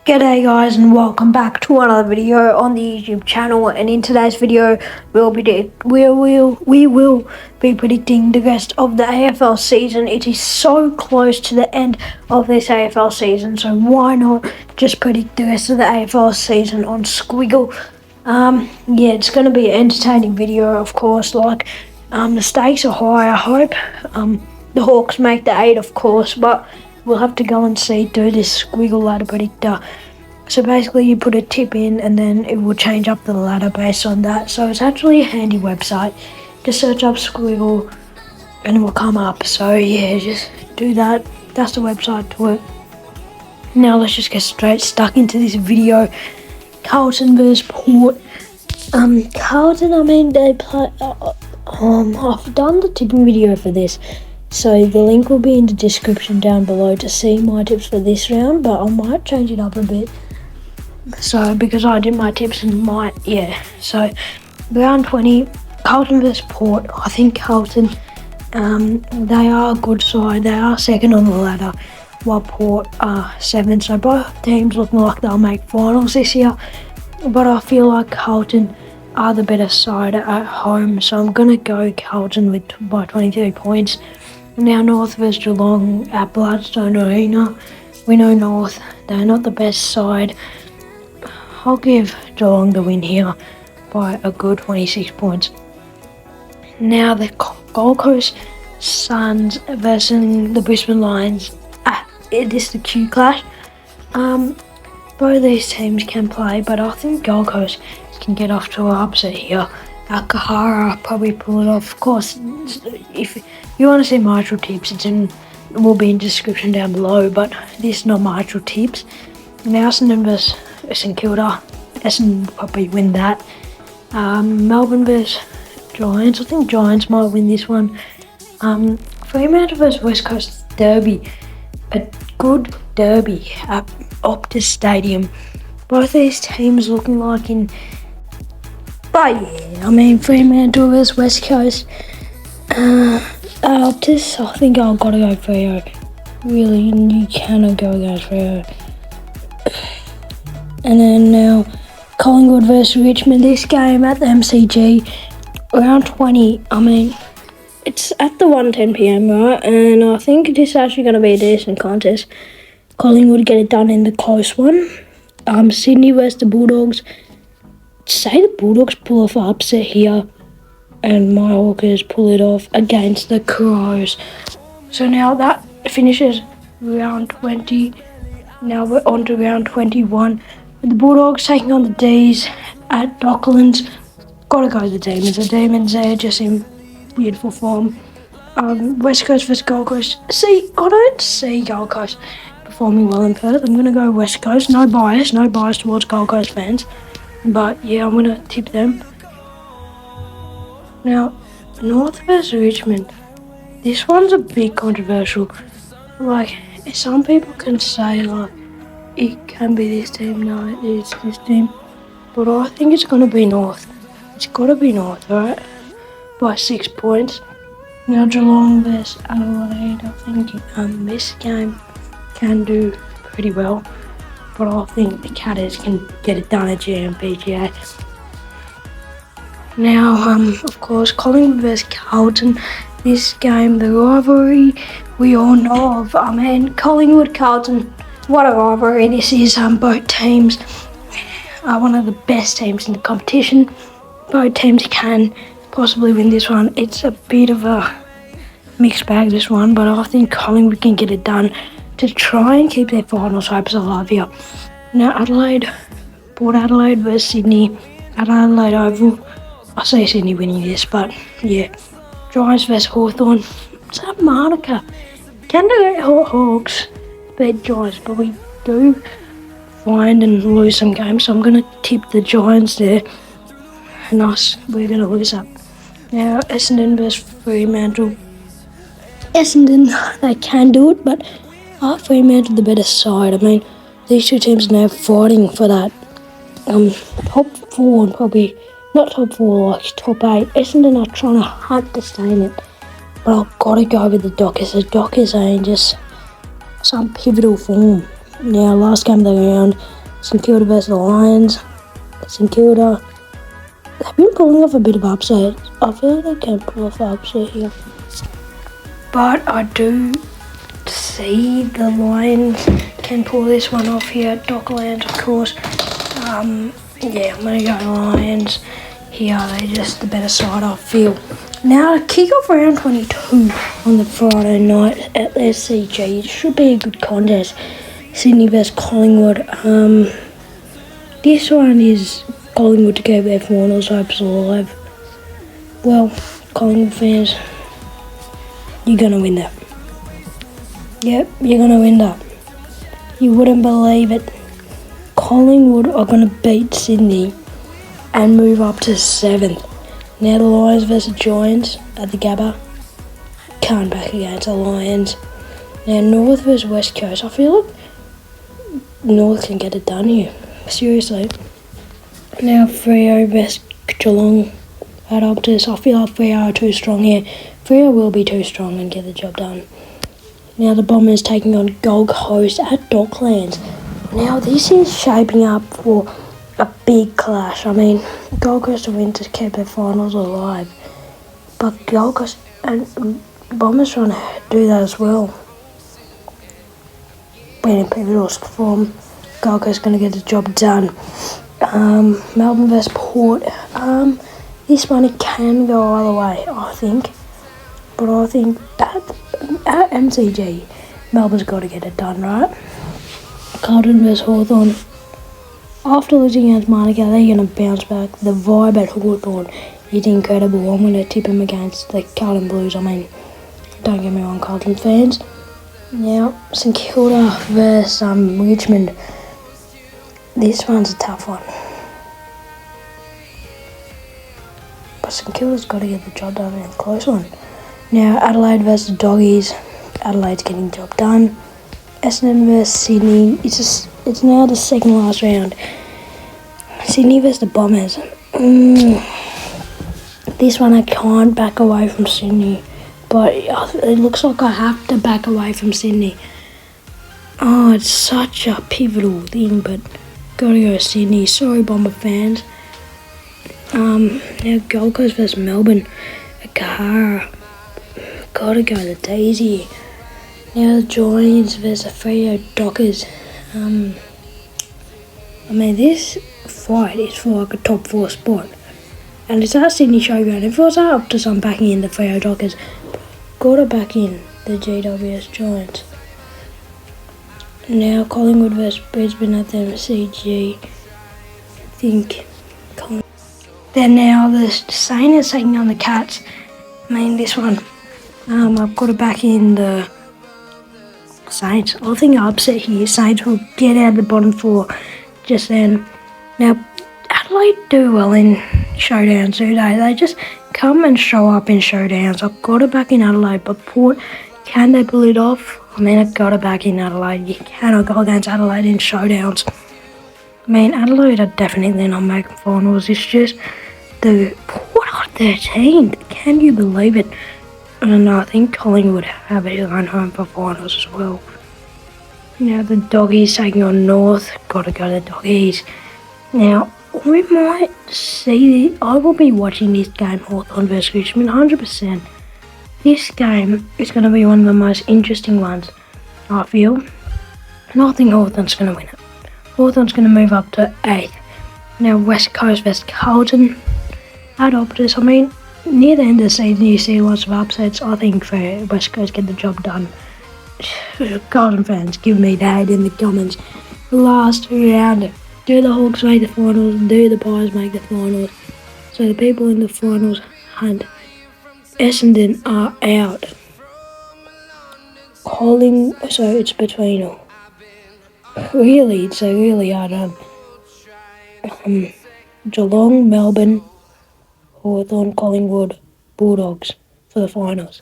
G'day guys, and welcome back to another video on the YouTube channel. And in today's video, we will be predicting the rest of the AFL season. It is so close to the end of this AFL season, so why not just predict the rest of the AFL season on Squiggle? Yeah, it's going to be an entertaining video, of course. The stakes are high. I hope the Hawks make the 8, of course, but we'll have to go and see through this Squiggle ladder predictor. So basically you put a tip in and then it will change up the ladder based on that. So it's actually a handy website. Just search up Squiggle and it will come up. So yeah, just do that. That's the website to it. Now let's just get stuck into this video. Carlton versus Port. Carlton, they play... I've done the tipping video for this. So the link will be in the description down below to see my tips for this round, but I might change it up a bit. So because I did my tips and So round 20, Carlton versus Port. I think Carlton, they are a good side. They are second on the ladder, while Port are 7. So both teams looking like they'll make finals this year. But I feel like Carlton are the better side at home. So I'm going to go Carlton by 23 points. Now North versus Geelong at Bloodstone Arena. We know North, they're not the best side. I'll give Geelong the win here by a good 26 points. Now the Gold Coast Suns versus the Brisbane Lions. It is the Q clash. Both these teams can play, but I think Gold Coast can get off to an upset here. Kahara probably pull it off. Of course, if you want to see my actual tips, it will be in the description down below, but this is not my actual tips. Now Essendon versus St Kilda. Essendon will probably win that. Melbourne versus Giants. I think Giants might win this one. Fremantle versus West Coast Derby. A good derby at Optus Stadium. Both these teams looking like in... But yeah, Fremantle versus West Coast. Optus, I think I've got to go Freo. Really, you cannot go against Freo. And then now, Collingwood versus Richmond. This game at the MCG, round 20. It's at the 1:10 PM, right? And I think this is actually going to be a decent contest. Collingwood get it done in the close one. Sydney versus the Bulldogs. Say the Bulldogs pull off an upset here and my Hawkers pull it off against the Crows. So now that finishes round 20. Now we're on to round 21 with the Bulldogs taking on the D's at Docklands. Gotta go the Demons. The Demons are just in beautiful form. West Coast versus Gold Coast. I don't see Gold Coast performing well in Perth. I'm gonna go West Coast. No bias towards Gold Coast fans. But yeah, I'm going to tip them. Now, North versus Richmond. This one's a bit controversial. Some people can say, it can be this team. No, it's this team. But I think it's going to be North. It's got to be North, right? By 6 points. Now, Geelong versus Adelaide. I think this game can do pretty well. But I think the Catters can get it done at GMPGA. Now, of course, Collingwood versus Carlton. This game, the rivalry we all know of. Collingwood, Carlton, what a rivalry this is. Both teams are one of the best teams in the competition. Both teams can possibly win this one. It's a bit of a mixed bag, this one, but I think Collingwood can get it done to try and keep their finals hopes alive here. Now Port Adelaide versus Sydney at Adelaide Oval. I see Sydney winning this, but yeah. Giants versus Hawthorn. It's at Monica. Can the Hawks beat Giants? But we do find and lose some games, so I'm going to tip the Giants there. And we're going to lose that. Now Essendon versus Fremantle. Essendon, they can do it, but Fremantle the better side. These two teams are now fighting for that top 4 and probably not top 4, like top 8. Essendon are trying to hunt to stay in it, but I've got to go with the Dockers. The Dockers are in just some pivotal form. Now, last game of the round, St Kilda versus the Lions. St Kilda, they've been pulling off a bit of upset. I feel like they can pull off an upset here. But I do see the Lions can pull this one off here at Docklands, of course. Yeah, I'm going to go Lions here. They're just the better side, I feel. Now, kick off round 22 on the Friday night at the SCG. It should be a good contest. Sydney vs Collingwood. This one is Collingwood to keep their finals hopes alive. Well, Collingwood fans, you're going to win that. Yep, you're going to win that. You wouldn't believe it. Collingwood are going to beat Sydney and move up to 7th. Now the Lions versus Giants at the Gabba. Can't back against the Lions. Now North versus West Coast. I feel like North can get it done here. Seriously. Now Freo versus Geelong at Optus. I feel like Freo are too strong here. Freo will be too strong and get the job done. Now the Bombers taking on Gold Coast at Docklands. Now this is shaping up for a big clash. I mean, Gold Coast win to keep their finals alive. But Gold Coast and Bombers trying to do that as well. Being in pivotal form, Gold Coast going to get the job done. Melbourne vs Port. This one it can go either way, I think. But I think at MCG, Melbourne's got to get it done, right? Carlton vs Hawthorn. After losing against Monaco, they're going to bounce back. The vibe at Hawthorn is incredible. I'm going to tip them against the Carlton Blues. I mean, don't get me wrong, Carlton fans. Now, St Kilda versus Richmond. This one's a tough one. But St Kilda's got to get the job done in a close one. Now, Adelaide versus Doggies. Adelaide's getting the job done. Essendon versus Sydney. It's now the second last round. Sydney versus the Bombers. This one I can't back away from Sydney, but it looks like I have to back away from Sydney. Oh, it's such a pivotal thing, but gotta go Sydney. Sorry, Bomber fans. Now Gold Coast versus Melbourne. Akara. Gotta go the Daisy. Now the Giants versus Freo Dockers. I mean, this fight is for like a top 4 spot. And it's at Sydney Showground. If it was up to some backing in the Freo Dockers, gotta back in the GWS Giants. Now Collingwood versus Brisbane at the MCG. I think then now the Saints taking on the Cats. I mean, this one, I've got to back in the Saints. I think upset here. Saints will get out of the bottom 4 just then. Now, Adelaide do well in showdowns, do they? They just come and show up in showdowns. I've got to back in Adelaide, but Port, can they pull it off? I mean, I've got to back in Adelaide. You cannot go against Adelaide in showdowns. I mean, Adelaide are definitely not making finals. It's just the Port are 13. Can you believe it? And I think Collingwood have it going home for finals as well. Now the Doggies taking on North. Got to go to the Doggies. Now we might see. I will be watching this game, Hawthorn versus Richmond, 100%. This game is going to be one of the most interesting ones, I feel. And I think Hawthorn's going to win it. Hawthorn's going to move up to 8th. Now West Coast versus Carlton at Optus. I mean, near the end of the season, you see lots of upsets. I think for West Coast get the job done. Carlton fans, give me that in the comments. Last round, do the Hawks make the finals? Do the Pies make the finals? So the people in the finals hunt. Essendon are out. So it's between them. Really, it's a really hard one. Geelong, Melbourne, Hawthorn, Collingwood, Bulldogs for the finals.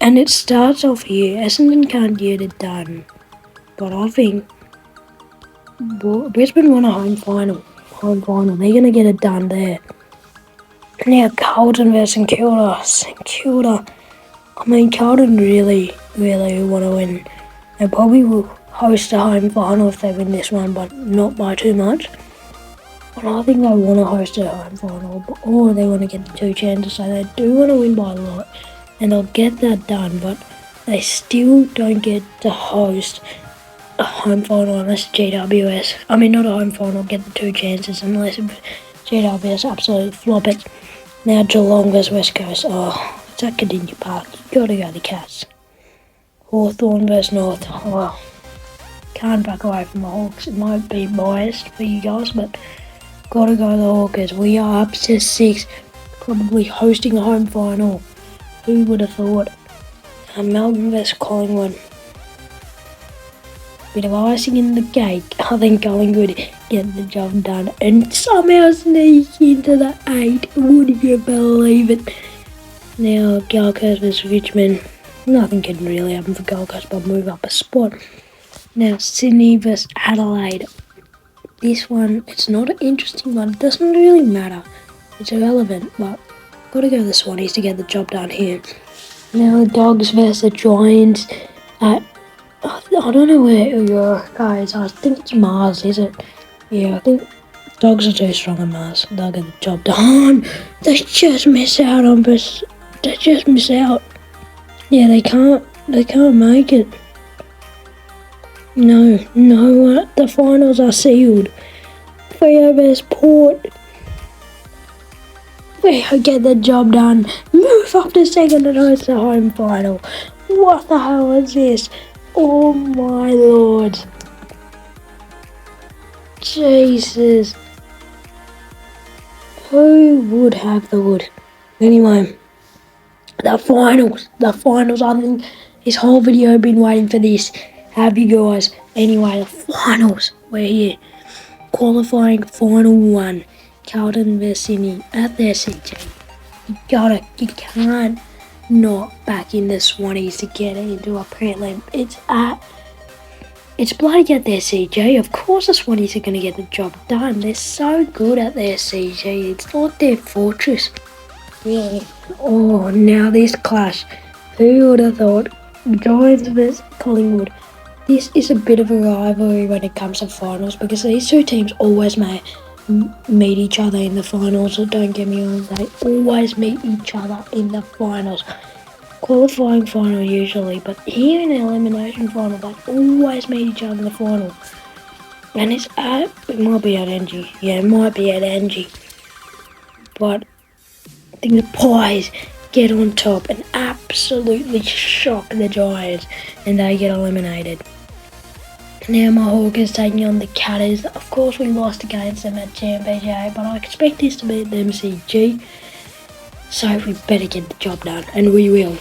And it starts off here. Essendon can't get it done. But I think Brisbane won a home final. They're going to get it done there. Now Carlton versus St Kilda. St Kilda. I mean, Carlton really want to win. They probably will host a home final if they win this one, but not by too much. But I think they want to host a home final, or they want to get the 2 chances, so they do want to win by a lot, and they'll get that done, but they still don't get to host a home final unless GWS, not a home final, get the 2 chances unless GWS absolutely flop it. Now Geelong vs West Coast. Oh, it's at Gday Park. You got to go the Cats. Hawthorn vs North. Oh, can't back away from the Hawks. It might be biased for you guys, but got to go the Hawkers. We are up to 6, probably hosting a home final. Who would have thought? Melbourne vs Collingwood. Bit of icing in the cake. I think Collingwood get the job done and somehow sneak into the 8. Would you believe it? Now Gold Coast vs Richmond. Nothing can really happen for Gold Coast but move up a spot. Now Sydney vs Adelaide. This one, it's not an interesting one. It doesn't really matter. It's irrelevant, but got to go the Swannies to get the job done here. Now the Dogs vs the Giants at, I don't know where your guys are. I think it's Mars, is it? Yeah, I think Dogs are too strong on Mars. They'll get the job done. They just miss out on this. They just miss out. Yeah, they can't make it. No, the finals are sealed. Freo vs Port. Freo get the job done. Move up to second and host the home final. What the hell is this? Oh my lord. Jesus. Who would have thought? Anyway, the finals. I think this whole video been waiting for this. Have you guys? Anyway, the finals. We're here. Qualifying final 1. Carlton vs Sydney at their CJ. You can't not back in the Swannies to get into a prelim. It's bloody at their CJ. Of course the Swannies are going to get the job done. They're so good at their CJ. It's not their fortress. Really. Oh, now this clash. Who would have thought? Giants vs Collingwood. This is a bit of a rivalry when it comes to finals because these 2 teams always meet each other in the finals. So don't get me wrong, they always meet each other in the finals. Qualifying final usually, but here in the elimination final, they always meet each other in the final. And it might be at Angie. Yeah, it might be at Angie. But I think the Pies get on top and absolutely shock the Giants and they get eliminated. Now my Hawkers taking on the Catters. Of course we lost against them at GMBJ, but I expect this to be at the MCG. So we better get the job done, and we will.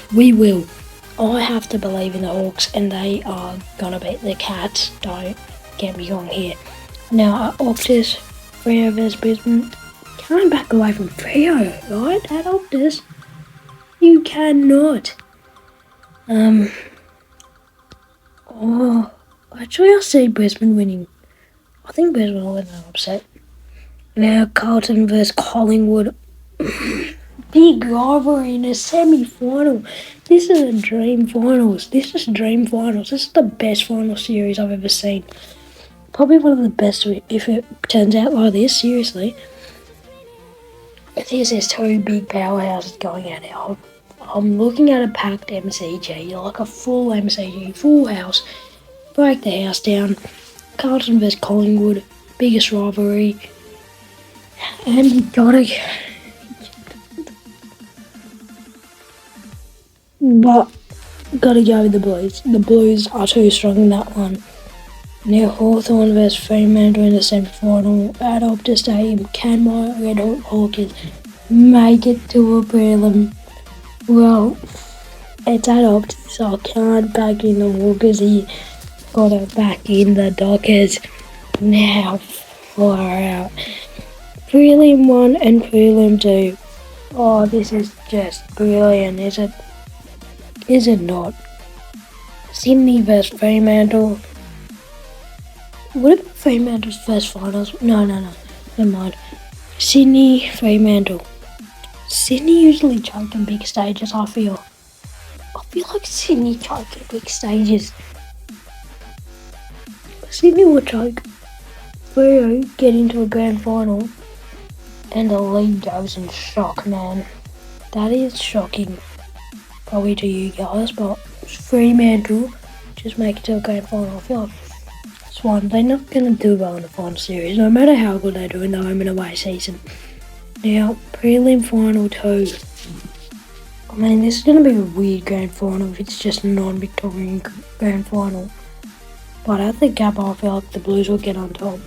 I have to believe in the Hawks, and they are gonna beat the Cats. Don't get me wrong here. Now at Optus, Freo vs Brisbane. Can't back away from Freo, right? At Optus, you cannot. Actually I see Brisbane winning. I think Brisbane will win that upset. Now Carlton vs Collingwood. Big rivalry in a semi-final. This is a dream finals. This is the best final series I've ever seen. Probably one of the best if it turns out like this, seriously. This is 2 big powerhouses going at it. I'm looking at a packed MCG, like a full MCG, full house. Break the house down. Carlton vs Collingwood, biggest rivalry. And you gotta go with the Blues. The Blues are too strong in that one. Now Hawthorn vs Fremantle in the semi-final at Optus Stadium. Can my Red Hot Hawkers make it to a prelim? Well, it's at Optus, so I can't back in the Hawkers here. Gotta back in the Dockers. Now, far out. Prelim 1 and Prelim 2. Oh, this is just brilliant, is it? Is it not? Sydney vs Fremantle. What about Fremantle's first finals? No, never mind. Sydney, Fremantle. Sydney usually choke in big stages, I feel like Sydney choke in big stages. Sydney will choke. Freo get into a grand final and the league goes in shock, man. That is shocking. Probably to you guys, but Fremantle just make it to a grand final. I feel like Swan, they're not going to do well in the final series, no matter how good they do in the home and away season. Now, prelim final 2. I mean, this is going to be a weird grand final if it's just a non-Victorian grand final. But at the gap, I feel like the Blues will get on top.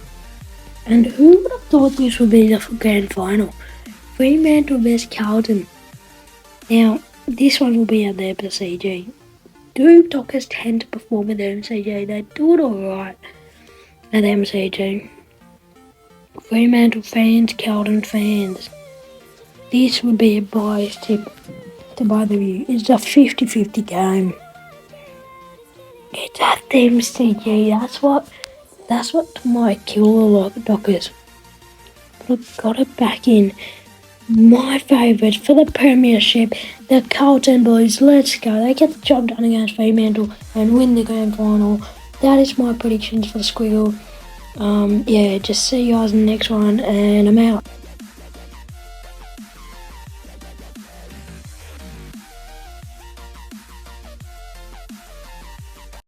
And who would have thought this would be the grand final? Fremantle vs Carlton. Now, this one will be at the MCG. Do Dockers tend to perform at the MCG? They do it alright at the MCG. Fremantle fans, Carlton fans. This would be a biased tip to both of you. It's a 50-50 game. It's at the MCG. That's what might kill a lot of Dockers. But I've got it back in. My favourites for the premiership, the Carlton Blues. Let's go. They get the job done against Fremantle and win the grand final. That is my predictions for the Squiggle. Yeah, just see you guys in the next one, and I'm out.